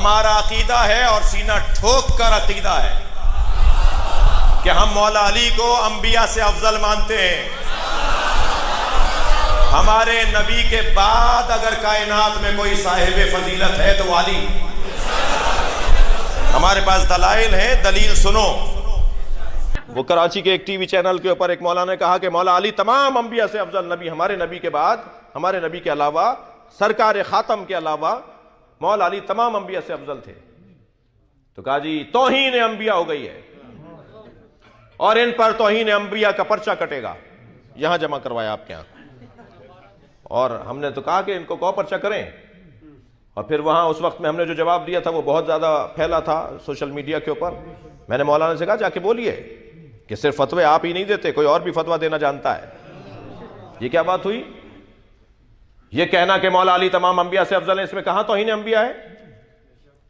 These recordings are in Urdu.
ہمارا عقیدہ ہے اور سینہ ٹھوک کر عقیدہ ہے کہ ہم مولا علی کو انبیاء سے افضل مانتے ہیں. ہمارے نبی کے بعد اگر کائنات میں کوئی صاحب فضیلت ہے تو وہ علی. ہمارے پاس دلائل ہیں، دلیل سنو. وہ کراچی کے ایک ٹی وی چینل کے اوپر ایک مولانا نے کہا کہ مولا علی تمام انبیاء سے افضل نبی، ہمارے نبی کے بعد، ہمارے نبی کے علاوہ، سرکار خاتم کے علاوہ مولا علی تمام انبیاء سے افضل تھے. تو کہا جی توہین انبیاء ہو گئی ہے اور ان پر توہین انبیاء کا پرچہ کٹے گا. یہاں جمع کروایا آپ کے یہاں. اور ہم نے تو کہا کہ ان کو پرچہ کریں، اور پھر وہاں اس وقت میں ہم نے جو جواب دیا تھا وہ بہت زیادہ پھیلا تھا سوشل میڈیا کے اوپر. میں نے مولانا سے کہا جا کے بولیے کہ صرف فتوے آپ ہی نہیں دیتے، کوئی اور بھی فتویٰ دینا جانتا ہے. یہ کیا بات ہوئی؟ یہ کہنا کہ مولا علی تمام انبیاء سے افضل ہے، اس میں کہاں توہین انبیاء ہے؟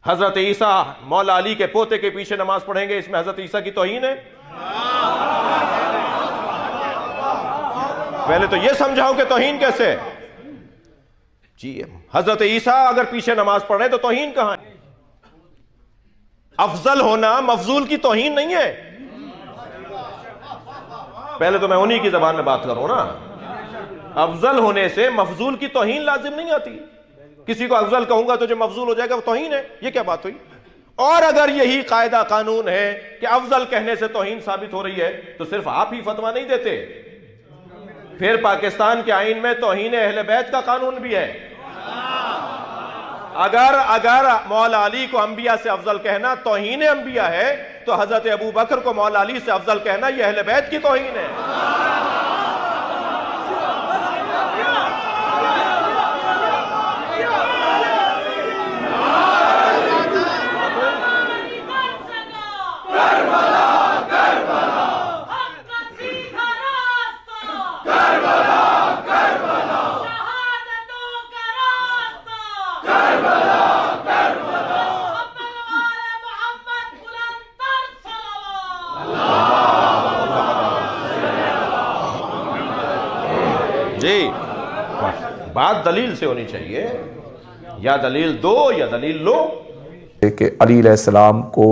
حضرت عیسیٰ مولا علی کے پوتے کے پیچھے نماز پڑھیں گے، اس میں حضرت عیسیٰ کی توہین ہے؟ پہلے تو یہ سمجھاؤ کہ توہین کیسے؟ جی حضرت عیسیٰ اگر پیچھے نماز پڑھ رہے تو توہین کہاں ہے؟ افضل ہونا مفضول کی توہین نہیں ہے. پہلے تو میں انہی کی زبان میں بات کروں نا. افضل ہونے سے مفضول کی توہین لازم نہیں آتی. کسی کو افضل کہوں گا تو جو مفضول ہو جائے گا وہ توہین ہے. یہ کیا بات ہوئی؟ اور اگر یہی قاعدہ قانون ہے کہ افضل کہنے سے توہین ثابت ہو رہی ہے تو صرف آپ ہی فتویٰ نہیں دیتے، پھر پاکستان کے آئین میں توہین اہل بیت کا قانون بھی ہے. اگر مولا علی کو انبیاء سے افضل کہنا توہین انبیاء ہے تو حضرت ابو بکر کو مولا علی سے افضل کہنا یہ اہل بیت کی توہین ہے. جی بات دلیل سے ہونی چاہیے، یا دلیل دو یا دلیل لو. کہ علی علیہ السلام کو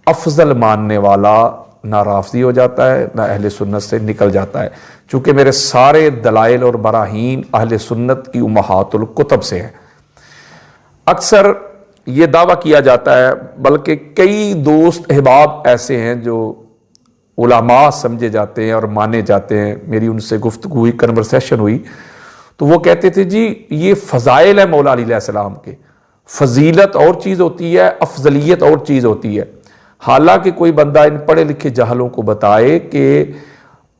افضل ماننے والا نہ رافضی ہو جاتا ہے نہ اہل سنت سے نکل جاتا ہے، چونکہ میرے سارے دلائل اور براہین اہل سنت کی امہات الکتب سے ہیں. اکثر یہ دعویٰ کیا جاتا ہے، بلکہ کئی دوست احباب ایسے ہیں جو علماء سمجھے جاتے ہیں اور مانے جاتے ہیں، میری ان سے گفتگو ہوئی، کنورسیشن ہوئی، تو وہ کہتے تھے جی یہ فضائل ہے مولا علی علیہ السلام کے، فضیلت اور چیز ہوتی ہے، افضلیت اور چیز ہوتی ہے. حالانکہ کوئی بندہ ان پڑھے لکھے جاہلوں کو بتائے کہ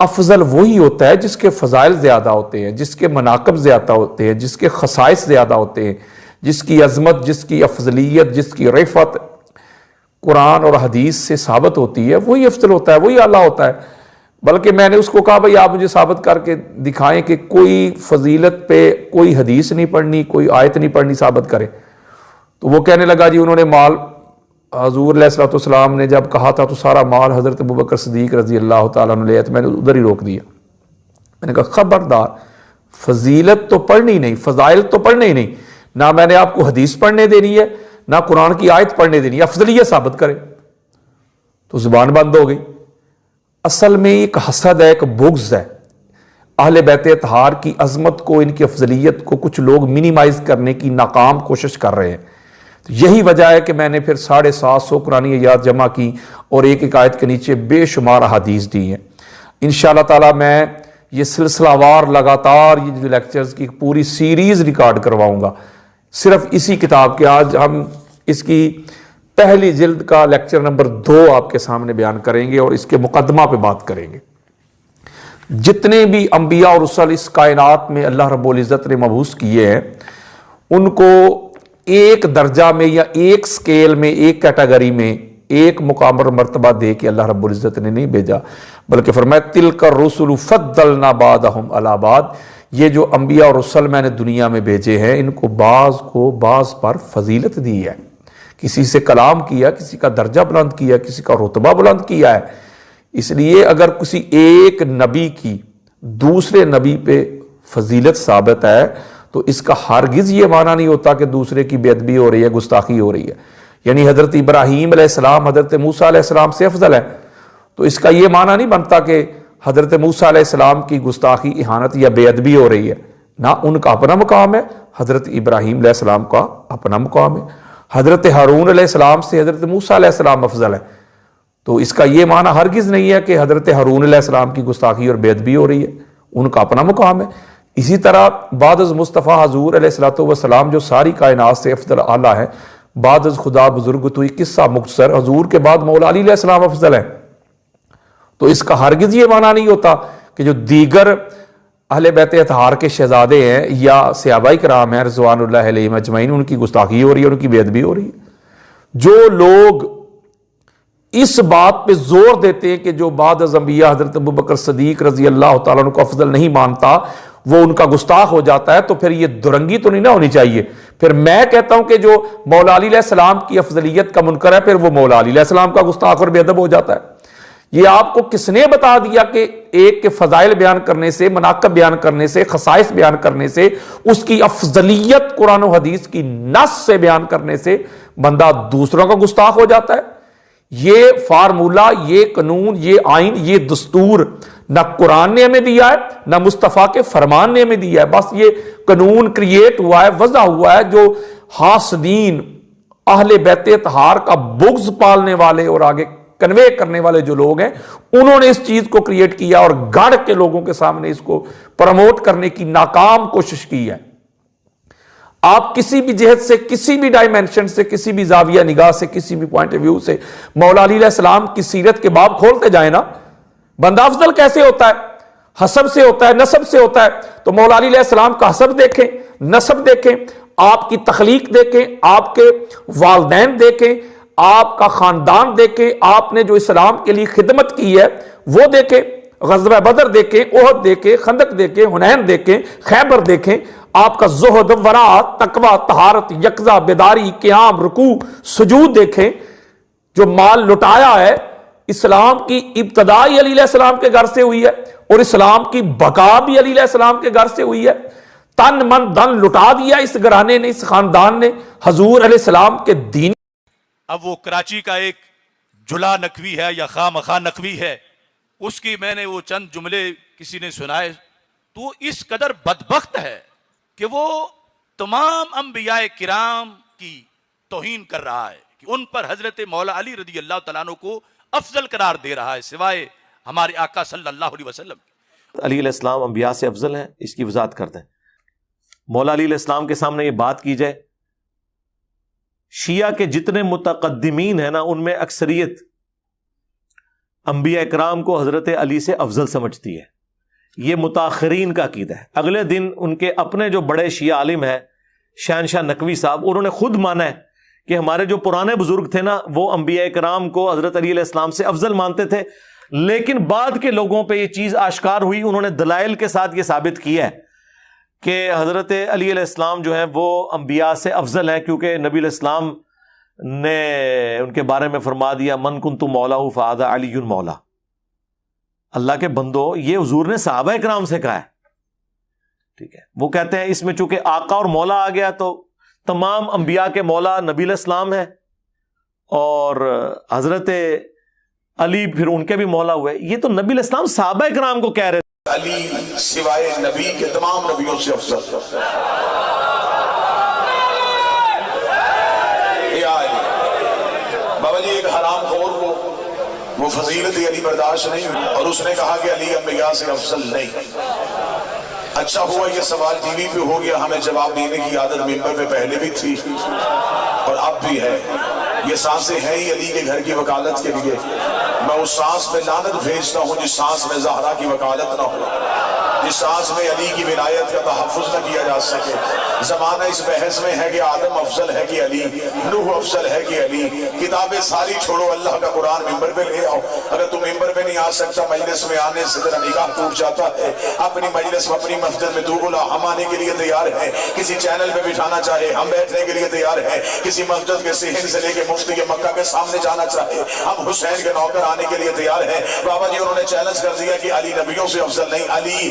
افضل وہی ہوتا ہے جس کے فضائل زیادہ ہوتے ہیں، جس کے مناقب زیادہ ہوتے ہیں، جس کے خصائص زیادہ ہوتے ہیں، جس کی عظمت، جس کی افضلیت، جس کی رفعت قرآن اور حدیث سے ثابت ہوتی ہے، وہی افضل ہوتا ہے، وہی اعلیٰ ہوتا ہے. بلکہ میں نے اس کو کہا بھائی آپ مجھے ثابت کر کے دکھائیں کہ کوئی فضیلت پہ کوئی حدیث نہیں پڑھنی، کوئی آیت نہیں پڑھنی، ثابت کرے. تو وہ کہنے لگا جی انہوں نے مال، حضور علیہ السلام نے جب کہا تھا تو سارا مال حضرت ابوبکر صدیق رضی اللہ تعالیٰ عنہ لے، تو میں نے ادھر ہی روک دیا. میں نے کہا خبردار، فضیلت تو پڑھنی نہیں، فضائل تو پڑھنے ہی نہیں، نہ میں نے آپ کو حدیث پڑھنے دینی ہے نہ قرآن کی آیت پڑھنے دینی ہے، افضلیت ثابت کرے. تو زبان بند ہو گئی. اصل میں ایک حسد ہے، ایک بغض ہے. اہل بیت اطہار کی عظمت کو، ان کی افضلیت کو کچھ لوگ منیمائز کرنے کی ناکام کوشش کر رہے ہیں. یہی وجہ ہے کہ میں نے پھر 750 قرآن آیات جمع کی اور ایک ایک آیت کے نیچے بے شمار احادیث دی ہیں. انشاءاللہ تعالی میں یہ سلسلہ وار لگاتار یہ جو لیکچرز کی پوری سیریز ریکارڈ کرواؤں گا صرف اسی کتاب کے. آج ہم اس کی پہلی جلد کا لیکچر نمبر 2 آپ کے سامنے بیان کریں گے اور اس کے مقدمہ پہ بات کریں گے. جتنے بھی انبیاء اور رسل اس کائنات میں اللہ رب العزت نے مبعوث کیے ہیں، ان کو ایک درجہ میں یا ایک سکیل میں، ایک کیٹیگری میں، ایک مقام اور مرتبہ دے کے اللہ رب العزت نے نہیں بھیجا، بلکہ فرمایا تلک الرسل فضلنا بعضهم علی بعض. یہ جو انبیاء اور رسل میں نے دنیا میں بھیجے ہیں، ان کو بعض پر فضیلت دی ہے. کسی سے کلام کیا، کسی کا درجہ بلند کیا، کسی کا رتبہ بلند کیا ہے. اس لیے اگر کسی ایک نبی کی دوسرے نبی پہ فضیلت ثابت ہے تو اس کا ہرگز یہ معنی نہیں ہوتا کہ دوسرے کی بے ادبی ہو رہی ہے، گستاخی ہو رہی ہے. یعنی حضرت ابراہیم علیہ السلام حضرت موسیٰ علیہ السلام سے افضل ہے، تو اس کا یہ معنی نہیں بنتا کہ حضرت موسیٰ علیہ السلام کی گستاخی، اہانت یا بے ادبی ہو رہی ہے. نہ، ان کا اپنا مقام ہے، حضرت ابراہیم علیہ السلام کا اپنا مقام ہے. حضرت ہارون علیہ السلام سے حضرت موسیٰ علیہ السلام افضل ہے، تو اس کا یہ معنی ہرگز نہیں ہے کہ حضرت ہارون علیہ السلام کی گستاخی اور بے ادبی ہو رہی ہے، ان کا اپنا مقام ہے. اسی طرح بعد از مصطفیٰ حضور علیہ الصلوۃ والسلام جو ساری کائنات سے افضل اعلیٰ ہے، بعد از خدا بزرگ تو قصہ مختصر، حضور کے بعد مولا علی علیہ السلام افضل ہے. تو اس کا ہرگز یہ معنی نہیں ہوتا کہ جو دیگر اہل بیت اطہار کے شہزادے ہیں یا صحابہ کرام ہیں رضوان اللہ علیہم اجمعین، ان کی گستاخی ہو رہی ہے، ان کی بے ادبی ہو رہی ہے. جو لوگ اس بات پہ زور دیتے ہیں کہ جو بعد از انبیاء حضرت ابوبکر صدیق رضی اللہ تعالیٰ عنہ کو افضل نہیں مانتا وہ ان کا گستاخ ہو جاتا ہے، تو پھر یہ درنگی تو نہیں نہ ہونی چاہیے. پھر میں کہتا ہوں کہ جو مولا علی علیہ السلام کی افضلیت کا منکر ہے، پھر وہ مولا علی علیہ السلام کا گستاخ اور بے ادب ہو جاتا ہے. یہ آپ کو کس نے بتا دیا کہ ایک کے فضائل بیان کرنے سے، مناقب بیان کرنے سے، خصائص بیان کرنے سے، اس کی افضلیت قرآن و حدیث کی نص سے بیان کرنے سے بندہ دوسروں کا گستاخ ہو جاتا ہے؟ یہ فارمولہ، یہ قانون، یہ آئین، یہ دستور نہ قرآن نے ہمیں دیا ہے، نہ مصطفیٰ کے فرمان نے ہمیں دیا ہے. بس یہ قانون کریٹ ہوا ہے، وضع ہوا ہے، جو حاسدین، اہل بیت اطہار کا بغض پالنے والے اور آگے کنوے کرنے والے جو لوگ ہیں، انہوں نے اس چیز کو کریٹ کیا اور گڑھ کے لوگوں کے سامنے اس کو پروموٹ کرنے کی ناکام کوشش کی ہے. آپ کسی بھی جہت سے، کسی بھی ڈائمینشن سے، کسی بھی زاویہ نگاہ سے، کسی بھی پوائنٹ آف ویو سے مولا علی علیہ السلام کی سیرت کے باب کھولتے جائیں نا. بندہ افضل کیسے ہوتا ہے؟ حسب سے ہوتا ہے، نسب سے ہوتا ہے. تو مولا علی علیہ السلام کا حسب دیکھیں، نسب دیکھیں، آپ کی تخلیق دیکھیں، آپ کے والدین دیکھیں، آپ کا خاندان دیکھیں، آپ نے جو اسلام کے لیے خدمت کی ہے وہ دیکھیں، غزوہ بدر دیکھیں، احد دیکھیں، خندق دیکھیں، حنین دیکھیں، خیبر دیکھیں. آپ کا زہد، ورع، تقوی، طہارت، یقظہ، بیداری، قیام، رکوع، سجود دیکھیں. جو مال لٹایا ہے، اسلام کی ابتدا ہی علی علیہ السلام کے گھر سے ہوئی ہے اور اسلام کی بقا بھی علی علیہ السلام کے گھر سے ہوئی ہے. تن من دن لٹا دیا اس گھرانے نے، اس خاندان نے حضور علیہ السلام کے دین. اب وہ کراچی کا ایک جلا نقوی ہے یا خواہ مخواہ نقوی ہے، اس کی میں نے وہ چند جملے کسی نے سنائے تو اس قدر بدبخت ہے کہ وہ تمام انبیاء کرام کی توہین کر رہا ہے کہ ان پر حضرت مولا علی رضی اللہ تعالیٰ عنہ کو افضل قرار دے رہا ہے سوائے ہمارے آقا صلی اللہ علیہ وسلم. علی علیہ السلام انبیاء سے افضل ہیں، اس کی وضاحت کرتے ہیں. مولا علی علیہ السلام کے سامنے یہ بات کی جائے، شیعہ کے جتنے متقدمین ہیں نا، ان میں اکثریت انبیاء اکرام کو حضرت علی سے افضل سمجھتی ہے. یہ متاخرین کا عقیدہ ہے. اگلے دن ان کے اپنے جو بڑے شیعہ عالم ہیں شہنشاہ نقوی صاحب، انہوں نے خود مانا ہے کہ ہمارے جو پرانے بزرگ تھے نا، وہ انبیاء اکرام کو حضرت علی علیہ السلام سے افضل مانتے تھے، لیکن بعد کے لوگوں پہ یہ چیز آشکار ہوئی، انہوں نے دلائل کے ساتھ یہ ثابت کیا ہے کہ حضرت علی علیہ السلام جو ہیں وہ انبیاء سے افضل ہیں، کیونکہ نبی علیہ السلام نے ان کے بارے میں فرما دیا من کنت مولا فہذا علی مولا. اللہ کے بندو، یہ حضور نے صحابہ کرام سے کہا ہے. ٹھیک ہے، وہ کہتے ہیں اس میں چونکہ آقا اور مولا آ گیا تو تمام انبیاء کے مولا نبی علیہ السلام ہے اور حضرت علی پھر ان کے بھی مولا ہوئے. یہ تو نبی علیہ السلام صحابہ کرام کو کہہ رہے تھے علی سوائے نبی کے تمام نبیوں سے افضل. بابا جی ایک حرام خور کو وہ فضیلت علی برداشت نہیں ہوئی اور اس نے کہا کہ علی انبیاء سے افضل نہیں. اچھا ہوا یہ سوال ٹی وی پہ ہو گیا، ہمیں جواب دینے کی عادت ممبر پہ پہلے بھی تھی اور اب بھی ہے. یہ سانسیں ہیں ہی علی کے گھر کی وکالت کے لیے. میں اس سانس پہ لعنت بھیجتا ہوں جس سانس میں زہرا کی وکالت نہ ہو، جس سانس میں علی کی ولایت کا تحفظ نہ کیا جا سکے. زمانہ اس بحث میں ہے کہ آدم افضل ہے کہ علی، نوح افضل ہے کہ علی. کتابیں ساری چھوڑو، اللہ کا قرآن ممبر پہ لے آؤ. اگر تم ممبر پہ نہیں آ سکتا، مجلس میں آنے سے تیرا نگاہ ٹوٹ جاتا ہے. اپنی مجلس میں، اپنی مسجد میں تو بولا ہم آنے کے لیے تیار ہیں. کسی چینل پہ بٹھانا چاہے ہم بیٹھنے کے لیے تیار ہیں. کسی مسجد کے صحن سے لے کے مفتی کے مکہ کے سامنے جانا چاہے ہم حسین کے نوکر آنے کے لیے تیار ہیں. بابا جی انہوں نے چیلنج کر دیا کہ علی نبیوں سے افضل نہیں، علی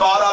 12,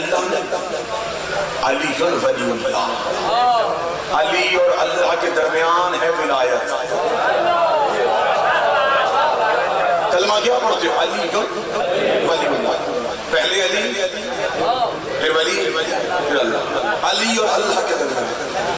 اللہ نے علی ولی اللہ، علی اور اللہ کے درمیان ہے ولایت۔ کلمہ کیا پڑھتے ہو؟ علی ولی اللہ، پہلے علی پھر ولی پھر اللہ، علی اور اللہ کے درمیان